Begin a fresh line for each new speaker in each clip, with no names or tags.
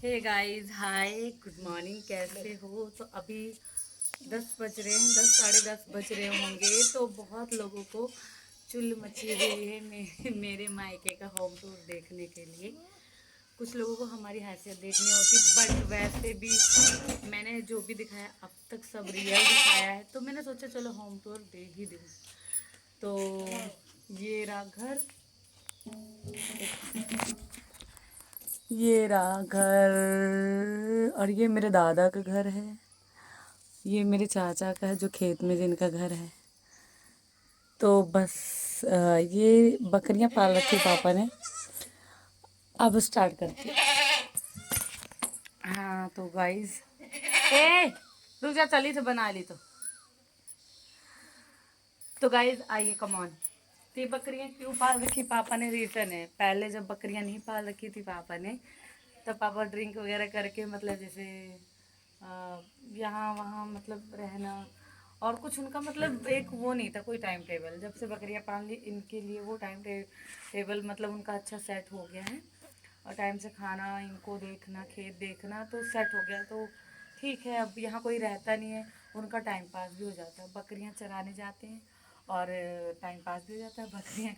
Hey guys, हाय, good morning. कैसे हो? तो अभी 10 बज रहे हैं, 10 साढ़े 10 बज रहे होंगे। तो बहुत लोगों को चुल मची हुई है मेरे मायके का होम टूर देखने के लिए। कुछ लोगों को हमारी हैसियत देखनी होती, बट वैसे भी मैंने जो भी दिखाया अब तक सब रियल दिखाया है, तो मैंने सोचा चलो होम टूर दे ही दूँ। तो ये रहा घर, ये रहा घर, और ये मेरे दादा का घर है। ये मेरे चाचा का है जो खेत में जिनका घर है। तो बस ये बकरियां पाल रखी पापा ने। अब स्टार्ट करते हैं। हाँ तो गाइस, ए रुक जा, चली तो बना ली। तो गाइस आइए, कम ऑन। तो ये बकरियां क्यों पाल रखी पापा ने? रीज़न है, पहले जब बकरियां नहीं पाल रखी थी पापा ने, तब पापा ड्रिंक वगैरह करके, मतलब जैसे यहाँ वहाँ मतलब रहना, और कुछ उनका मतलब एक वो नहीं था, कोई टाइम टेबल। जब से बकरियां पाल ली इनके लिए वो टाइम टेबल मतलब उनका अच्छा सेट हो गया है। और टाइम से खाना, इनको देखना, खेत देखना, तो सेट हो गया। तो ठीक है, अब यहाँ कोई रहता नहीं है, उनका टाइम पास भी हो जाता है। बकरियाँ चराने जाते हैं और टाइम पास भी हो जाता है।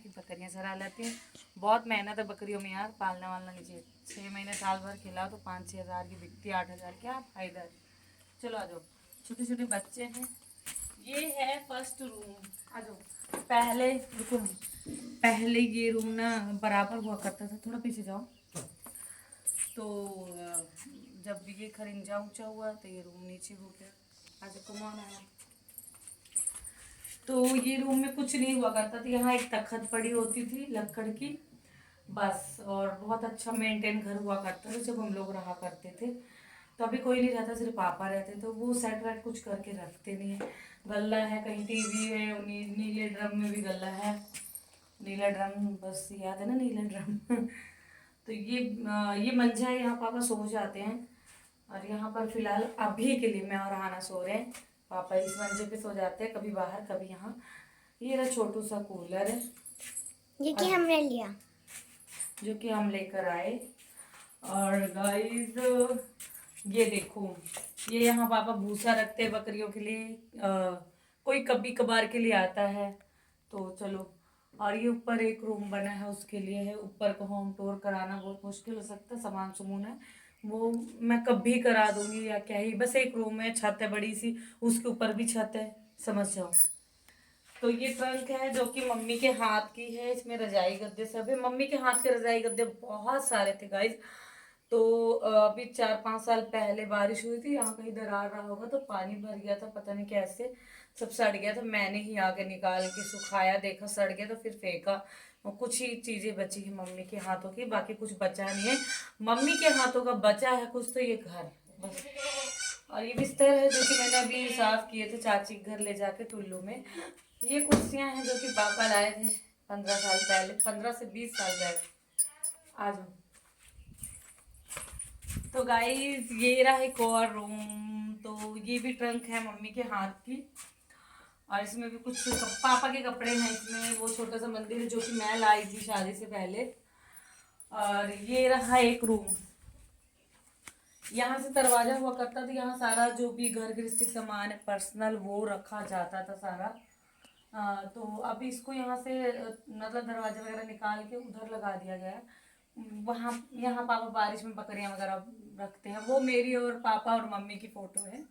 बकरियाँ चरा लेती हैं। बहुत मेहनत है बकरियों में यार, पालना वालना नहीं चाहिए। 6 महीने साल भर खिलाओ तो 5-6 हज़ार की बिकती है, 8 हज़ार, क्या फायदा है। चलो आ जाओ, छोटे छोटे बच्चे हैं। ये है फर्स्ट रूम, आ जाओ। पहले रुको, पहले ये रूम ना बराबर हुआ करता था, थोड़ा पीछे जाओ। तो जब ये खरिंजा ऊंचा हुआ तो ये रूम नीचे हो गया। आज कौन आया? तो ये रूम में कुछ नहीं हुआ करता था। यहाँ एक तखत पड़ी होती थी लकड़ की, बस। और बहुत अच्छा मेंटेन घर हुआ करता था जब हम लोग रहा करते थे। तो अभी कोई नहीं रहता, सिर्फ पापा रहते। तो वो सेट वेट कुछ करके रखते नहीं है। गल्ला है, कहीं टीवी है, नीले ड्रम में भी गल्ला है। नीला ड्रम, बस याद है ना, नीला ड्रम तो ये मंजा है, यहाँ पापा सो जाते हैं। और यहाँ पर फिलहाल अभी के लिए मैं और हाना सो रहे हैं। पापा इस मंजे पे सो जाते हैं, कभी बाहर कभी यहाँ। ये रहा छोटू सा कूलर है,
ये कि हमने लिया,
जो कि हम लेकर आए। और गाइस ये देखो, ये यहाँ पापा भूसा रखते हैं बकरियों के लिए। कोई कभी कभार के लिए आता है तो चलो। और ये ऊपर एक रूम बना है, उसके लिए है। ऊपर को होम टूर कराना बहुत मुश्किल हो सकता है, सामान सुमून है वो मैं कभी करा दूंगी, या क्या ही। बस एक रूम है, छत है बड़ी सी, उसके ऊपर भी छत है, समझ जाओ। तो ये ट्रंक है जो कि मम्मी के हाथ की है। इसमें रजाई गद्दे सब है। मम्मी के हाथ के रजाई गद्दे बहुत सारे थे गाइज। तो अभी 4-5 साल पहले बारिश हुई थी, यहाँ कहीं दरार रहा होगा तो पानी भर गया था, पता नहीं कैसे सब सड़ गया था। मैंने ही आके निकाल के सुखाया, देखा सड़ गया तो फिर फेंका। और कुछ ही चीजें बची है मम्मी के हाथों की, बाकी कुछ बचा नहीं है। मम्मी के हाथों का बचा है कुछ तो ये घर, बस। और ये बिस्तर है जो कि मैंने अभी साफ किए थे चाची के घर ले जाके टुल्लू में। ये कुर्सियां हैं जो कि पापा लाए थे 15 साल पहले, 15 से 20 साल पहले। आ जाओ। तो गाइस ये रहा एक और रूम। तो ये भी ट्रंक है मम्मी के हाथ की। और इसमें भी कुछ पापा के कपड़े हैं इसमें। वो छोटा सा मंदिर है जो कि मैं लाई थी शादी से पहले। और ये रहा एक रूम, यहाँ से दरवाजा हुआ करता था, यहाँ सारा जो भी घर गृहस्थी सामान है पर्सनल वो रखा जाता था सारा। तो अभी इसको यहाँ से मतलब दरवाजा वगैरह निकाल के उधर लगा दिया गया है। वहाँ यहाँ पापा बारिश में बकरियां वगैरह रखते हैं। वो मेरी और पापा और मम्मी की फोटो है,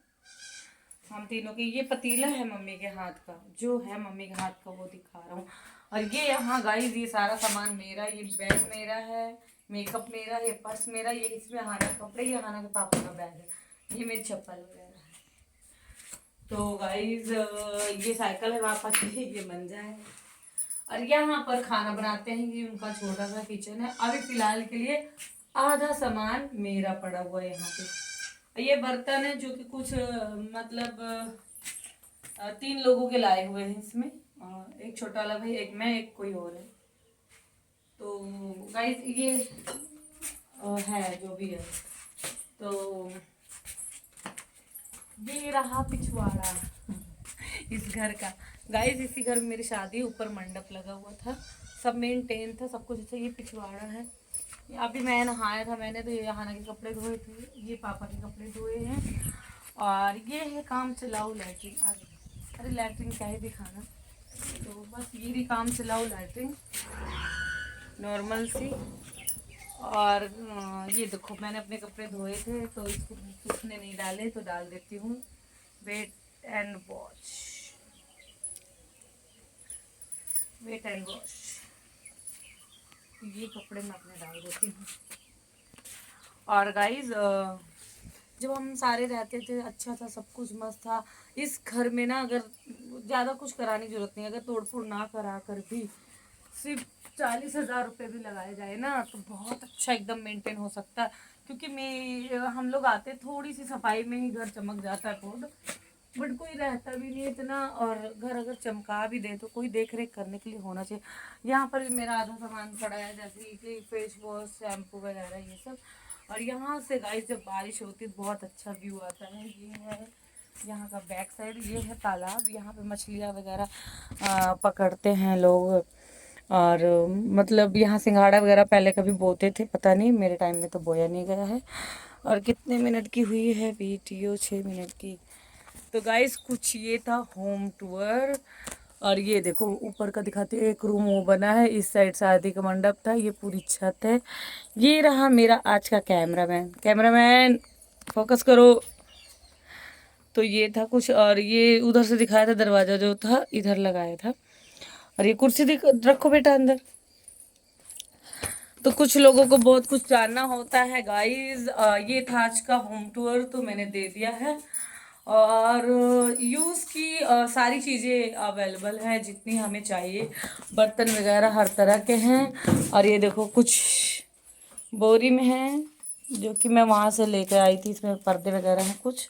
हम तीनों की। ये पतीला है मम्मी के हाथ का, जो है मम्मी के हाथ का वो दिखा रहा हूँ। और ये यहाँ गाइस ये सारा सामान मेरा। ये बैग मेरा है, मेकअप मेरा, ये पर्स मेरा, ये इसमें हाना कपड़े, ये हाना के पापा का बैग है, ये मेरी चप्पल वगैरह है। तो गाइस ये साइकिल है पापा की, ये मंजा है। और यहाँ पर खाना बनाते हैं, ये उनका छोटा सा किचन है। अभी फिलहाल के लिए आधा सामान मेरा पड़ा हुआ है यहाँ पे। ये बर्तन है जो कि कुछ मतलब 3 लोगों के लाए हुए हैं इसमें। एक छोटा वाला भाई, एक मैं, एक कोई और है। तो गाइस ये है जो भी है। तो ये रहा पिछवाड़ा इस घर का। गाइस इसी घर में मेरी शादी, ऊपर मंडप लगा हुआ था, सब मेंटेन था, सब कुछ अच्छा। ये पिछवाड़ा है, अभी मैं नहाया था, मैंने तो ये यहाना के कपड़े धोए थे, ये पापा के कपड़े धोए हैं। और ये है काम चलाऊ लैट्रिन। अरे लैट्रिन क्या ही दिखाना, तो बस ये भी काम चलाऊ लैट्रिन नॉर्मल सी। और ये देखो मैंने अपने कपड़े धोए थे तो इसको सूखने नहीं डाले, तो डाल देती हूँ wet and wash. Wet and wash, ये कपड़े मैं अपने डाल देती हूँ। और गाइज जब हम सारे रहते थे अच्छा था, सब कुछ मस्त था। इस घर में ना अगर ज़्यादा कुछ कराने की जरूरत नहीं, अगर तोड़ फोड़ ना करा कर भी सिर्फ 40,000 रुपये भी लगाए जाए ना तो बहुत अच्छा एकदम मेंटेन हो सकता है। क्योंकि हम लोग आते थोड़ी सी सफाई में ही घर चमक जाता है खुद, बट कोई रहता भी नहीं इतना। और घर अगर चमका भी दे तो कोई देख रेख करने के लिए होना चाहिए। यहाँ पर भी मेरा आधा सामान पड़ा है, जैसे कि फेस वॉश, शैम्पू वगैरह ये सब। और यहाँ से गाइस जब बारिश होती है तो बहुत अच्छा व्यू आता है। ये है यहाँ का बैक साइड, ये है तालाब, यहाँ पे मछलियाँ वगैरह पकड़ते हैं लोग। और मतलब यहाँ सिंघाड़ा वगैरह पहले कभी बोते थे, पता नहीं मेरे टाइम में तो बोया नहीं गया है। और कितने मिनट की हुई है वीडियो? 6 मिनट की। तो गाइस कुछ ये था होम टूर। और ये देखो ऊपर का दिखाते हैं, एक रूम वो बना है, इस साइड शादी का मंडप था, ये पूरी छत है। ये रहा मेरा आज का कैमरामैन। कैमरामैन फोकस करो। तो ये था कुछ। और ये उधर से दिखाया था दरवाजा जो था इधर लगाया था। और ये कुर्सी रखो बेटा अंदर। तो कुछ लोगों को बहुत कुछ जानना होता है गाइस। ये था आज का होम टूर, तो मैंने दे दिया है। और यूज़ की सारी चीज़ें अवेलेबल है जितनी हमें चाहिए। बर्तन वगैरह हर तरह के हैं। और ये देखो कुछ बोरी में है जो कि मैं वहाँ से लेकर आई थी। इसमें पर्दे वगैरह हैं कुछ,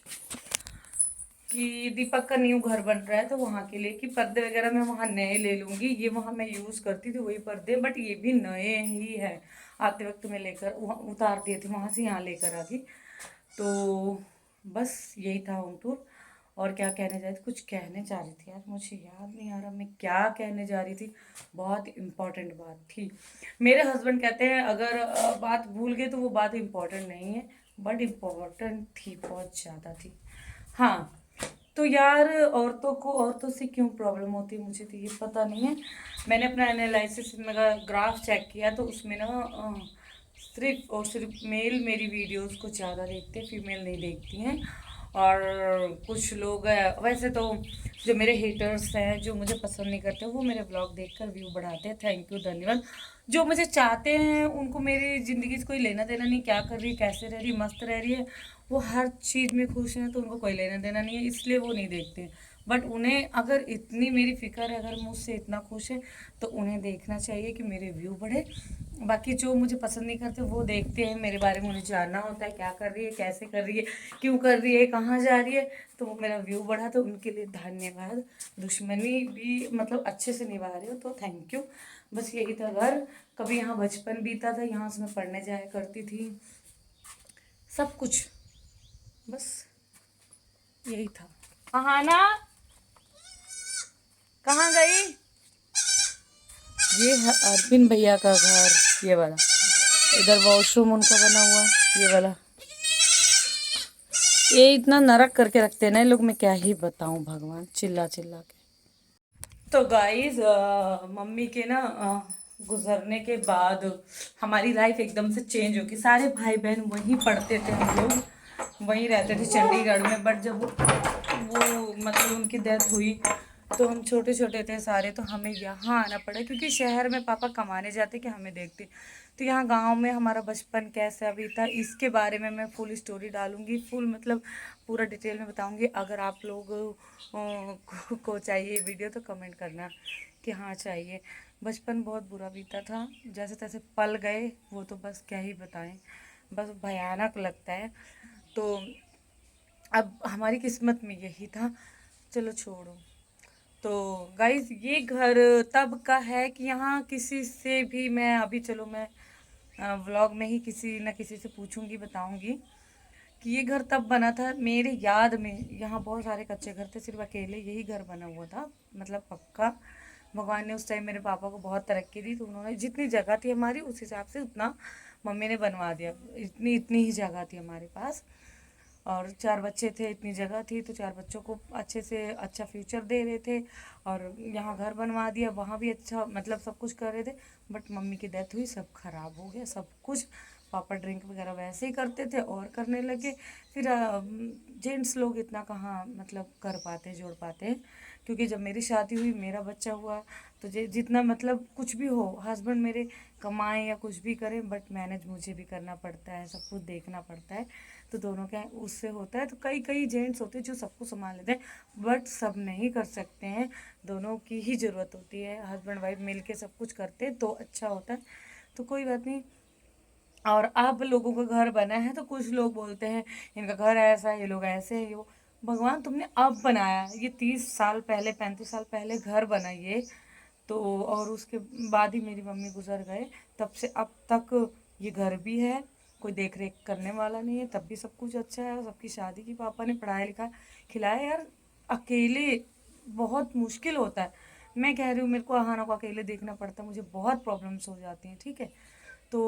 कि दीपक का न्यू घर बन रहा है तो वहाँ के लिए कि पर्दे वगैरह मैं वहाँ नए ले लूँगी। ये वहाँ मैं यूज़ करती थी वही पर्दे, बट ये भी नए ही है। आते वक्त मैं लेकर वहाँ उतार दिए थे, वहाँ से यहाँ लेकर आ गई। तो बस यही था होम टूर। और क्या कहने जा रही थी, कुछ कहने जा रही थी यार, मुझे याद नहीं आ रहा मैं क्या कहने जा रही थी। बहुत इम्पोर्टेंट बात थी। मेरे हस्बैंड कहते हैं अगर बात भूल गए तो वो बात इम्पोर्टेंट नहीं है, बट इम्पोर्टेंट थी, बहुत ज़्यादा थी। हाँ, तो यार औरतों से क्यों प्रॉब्लम होती है मुझे तो ये पता नहीं है। मैंने अपना एनालिसिस में ग्राफ चेक किया तो उसमें ना सिर्फ और सिर्फ मेल मेरी वीडियोस को ज़्यादा देखते हैं, फीमेल नहीं देखती हैं। और कुछ लोग वैसे तो जो मेरे हेटर्स हैं जो मुझे पसंद नहीं करते वो मेरे ब्लॉग देखकर व्यू बढ़ाते हैं, थैंक यू धन्यवाद। जो मुझे चाहते हैं उनको मेरी ज़िंदगी से कोई लेना देना नहीं, क्या कर रही है, कैसे रह रही है, मस्त रह रही है, वो हर चीज़ में खुश हैं तो उनको कोई लेना देना नहीं है, इसलिए वो नहीं देखते। बट उन्हें अगर इतनी मेरी फिक्र है, अगर मुझसे इतना खुश है तो उन्हें देखना चाहिए कि मेरे व्यू बढ़े। बाकी जो मुझे पसंद नहीं करते वो देखते हैं, मेरे बारे में उन्हें जानना होता है क्या कर रही है, कैसे कर रही है, क्यों कर रही है, कहाँ जा रही है, तो वो मेरा व्यू बढ़ा तो उनके लिए धन्यवाद। दुश्मनी भी मतलब अच्छे से निभा रहे हो तो थैंक यू। बस यही था घर। कभी यहाँ बचपन बीता था, यहाँ से मैं पढ़ने जाया करती थी, सब कुछ बस यही था। अहाना कहाँ गई? ये है अरविंद भैया का घर, ये वाला। इधर वॉशरूम उनका बना हुआ है, ये वाला। ये इतना नरक करके रखते हैं ना ये लोग, मैं क्या ही बताऊं भगवान, चिल्ला चिल्ला के। तो गाइस मम्मी के ना गुजरने के बाद हमारी लाइफ एकदम से चेंज होगी। सारे भाई बहन वहीं पढ़ते थे, हम लोग वहीं रहते थे चंडीगढ़ में। बट जब वो मतलब उनकी डेथ हुई तो हम छोटे छोटे थे सारे, तो हमें यहाँ आना पड़ा क्योंकि शहर में पापा कमाने जाते कि हमें देखते। तो यहाँ गांव में हमारा बचपन कैसा बीता इसके बारे में मैं फुल स्टोरी डालूंगी, फुल मतलब पूरा डिटेल में बताऊंगी। अगर आप लोग को चाहिए वीडियो तो कमेंट करना कि हाँ चाहिए। बचपन बहुत बुरा बीता था, जैसे तैसे पल गए वो तो बस क्या ही बताएं, बस भयानक लगता है। तो अब हमारी किस्मत में यही था, चलो छोड़ो। तो गाइज ये घर तब का है कि यहाँ किसी से भी मैं अभी चलो मैं व्लॉग में ही किसी न किसी से पूछूंगी, बताऊंगी कि ये घर तब बना था मेरे याद में। यहाँ बहुत सारे कच्चे घर थे, सिर्फ अकेले यही घर बना हुआ था, मतलब पक्का। भगवान ने उस टाइम मेरे पापा को बहुत तरक्की दी तो उन्होंने जितनी जगह थी हमारी उस हिसाब से उतना मम्मी ने बनवा दिया। इतनी इतनी ही जगह थी हमारे पास और 4 बच्चे थे, इतनी जगह थी तो 4 बच्चों को अच्छे से अच्छा फ्यूचर दे रहे थे और यहाँ घर बनवा दिया, वहाँ भी अच्छा मतलब सब कुछ कर रहे थे। बट मम्मी की डेथ हुई, सब खराब हो गया सब कुछ। पापा ड्रिंक वगैरह वैसे ही करते थे और करने लगे। फिर जेंट्स लोग इतना कहाँ मतलब कर पाते, जोड़ पाते, क्योंकि जब मेरी शादी हुई, मेरा बच्चा हुआ तो जितना मतलब कुछ भी हो, हस्बैंड मेरे कमाएं या कुछ भी करें, बट मैनेज मुझे भी करना पड़ता है, सब कुछ देखना पड़ता है। तो दोनों का उससे होता है। तो कई कई जेंट्स होते हैं जो सबको संभाल लेते हैं, बट सब नहीं कर सकते हैं। दोनों की ही ज़रूरत होती है, हस्बैंड वाइफ मिल के सब कुछ करते तो अच्छा होता है। तो कोई बात नहीं। और अब लोगों का घर बना है तो कुछ लोग बोलते हैं इनका घर ऐसा है, ये लोग ऐसे हैं, ये भगवान तुमने अब बनाया, ये 30 साल पहले 35 साल पहले घर बना ये तो, और उसके बाद ही मेरी मम्मी गुजर गए। तब से अब तक ये घर भी है, कोई देख रेख करने वाला नहीं है, तब भी सब कुछ अच्छा है। सबकी शादी की, पापा ने पढ़ाया लिखा खिलाया। यार अकेले बहुत मुश्किल होता है। मैं कह रही हूँ मेरे को अहाना को अकेले देखना पड़ता है, मुझे बहुत प्रॉब्लम्स हो जाती हैं, ठीक है। तो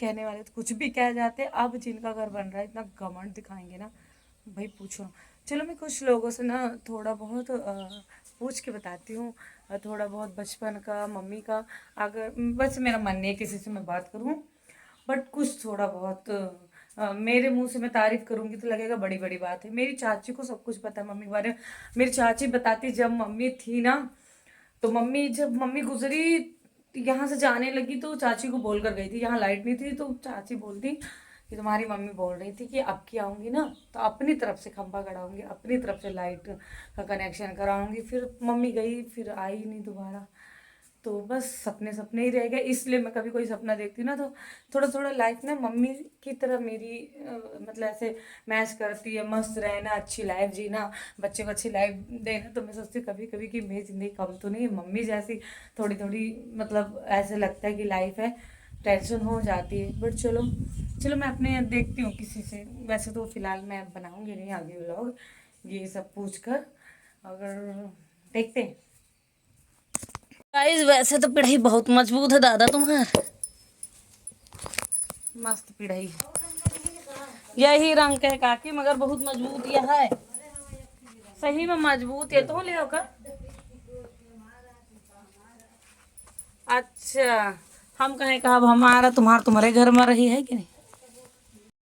कहने वाले तो कुछ भी कह जाते हैं। अब जिनका घर बन रहा है इतना घमंड दिखाएंगे ना, भाई पूछो। चलो मैं कुछ लोगों से ना थोड़ा बहुत पूछ के बताती हूँ, थोड़ा बहुत बचपन का, मम्मी का। अगर बस मेरा मन नहीं है किसी से मैं बात करूँ, बट कुछ थोड़ा बहुत मेरे मुंह से मैं तारीफ करूँगी तो लगेगा बड़ी बड़ी बात है। मेरी चाची को सब कुछ पता है मम्मी के बारे में। मेरी चाची बताती, जब मम्मी थी ना, तो जब मम्मी गुजरी यहाँ से जाने लगी तो चाची को बोल कर गई थी, यहाँ लाइट नहीं थी तो चाची बोलती कि तुम्हारी मम्मी बोल रही थी कि अब की आऊँगी ना तो अपनी तरफ से खंभा गड़ाऊंगी, अपनी तरफ से लाइट का कनेक्शन कराऊंगी। फिर मम्मी गई, फिर आई नहीं दोबारा। तो बस सपने सपने ही रह गए। इसलिए मैं कभी कोई सपना देखती हूँ ना तो थोड़ा थोड़ा लाइफ ना मम्मी की तरह मेरी मतलब ऐसे मैच करती है। मस्त रहना, अच्छी लाइफ जीना, बच्चे को अच्छी लाइफ देना। तो मैं सोचती हूँ कभी कभी कि मेरी ज़िंदगी कम तो नहीं है, मम्मी जैसी थोड़ी थोड़ी मतलब ऐसे लगता है कि लाइफ है, टेंशन हो जाती है। बट चलो चलो मैं अपने देखती हूँ किसी से। वैसे तो फ़िलहाल मैं बनाऊँगी नहीं आगे व्लॉग ये सब पूछ कर, अगर देखते हैं। गाइस वैसे तो पिढ़ाई बहुत मजबूत है दादा तुम्हार, मस्त पिढ़ाई यही रंग के है काकी, मगर बहुत मजबूत यह है, सही में मजबूत है। तो ले का अच्छा हम कहें कहा हमारा तुम्हारे घर में रही है कि नहीं।